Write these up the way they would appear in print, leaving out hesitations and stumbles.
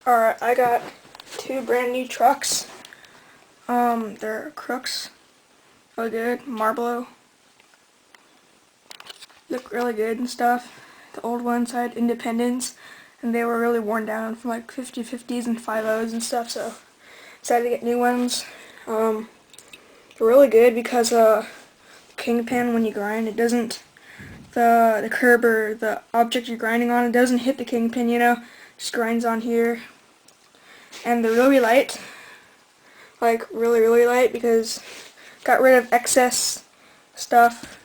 Alright, I got two brand new trucks. They're Krux. Really good. Marblo. Look really good and stuff. The old ones had Independence, and they were really worn down from like 50/50s and 5/0s and stuff, so decided to get new ones. They're really good because kingpin, when you grind, it doesn't, the curb or the object you're grinding on, it doesn't hit the kingpin, just grinds on here. And they're really light, like really light, because got rid of excess stuff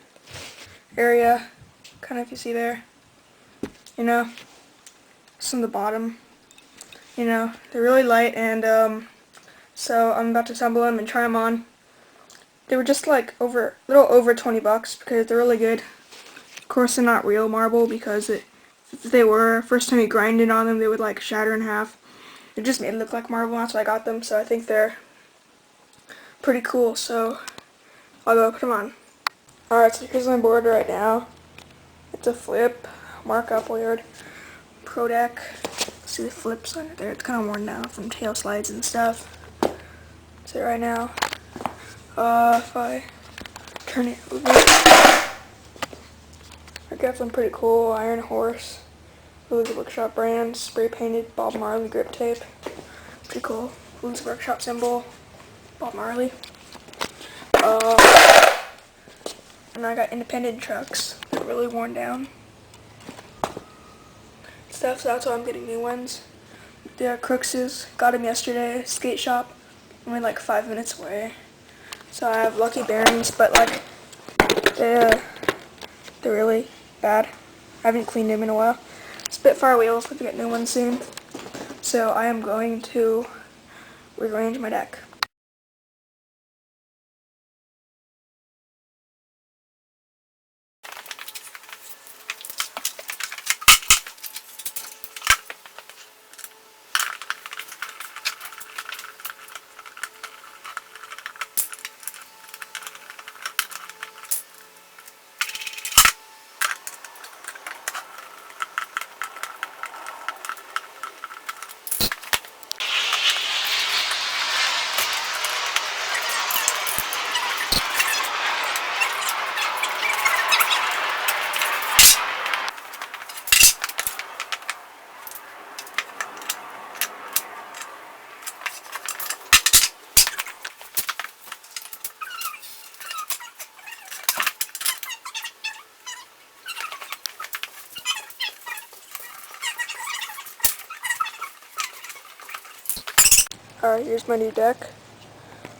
area, kind of, if you see there, just on the bottom, they're really light. And so I'm about to assemble them and try them on. They were just like a little over 20 bucks because they're really good. Of course, they're not real marble, because if they were, first time you grinded on them, they would like shatter in half. It just made it look like marble. That's why I got them. So I think they're pretty cool. So I'll go put them on. Alright, so here's my board right now. It's a flip, markup weird, Pro Deck. See the flips under there? It's kind of worn down from tail slides and stuff. That's it right now. If I turn it over, I got some pretty cool Iron Horse, Blues Workshop brand, spray painted Bob Marley grip tape. Pretty cool. Blues Workshop symbol, Bob Marley. And I got Independent trucks. They're really worn down stuff, so that's why I'm getting new ones. The Cruxes, got them yesterday, skate shop, only like 5 minutes away. So I have lucky bearings, but like they're really bad. I haven't cleaned them in a while. Spitfire wheels, we'll get new ones soon. So I am going to rearrange my deck. Alright, here's my new deck.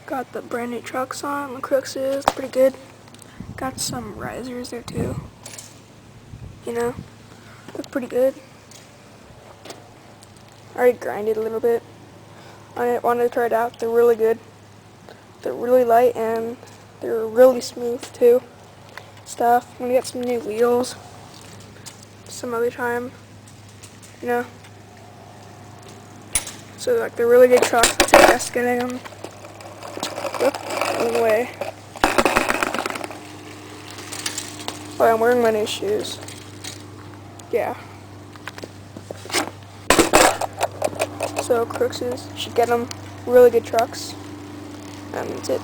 Got the brand new trucks on, the Cruxes, pretty good. Got some risers there too. Look pretty good. I already grinded a little bit. I wanted to try it out. They're really good. They're really light and they're really smooth too. Stuff. I'm gonna get some new wheels some other time. So like they're really good trucks. I suggest getting them. Whoop, out of the way. Oh, I'm wearing my new shoes. Yeah. So Cruxes, you should get them. Really good trucks. And that's it.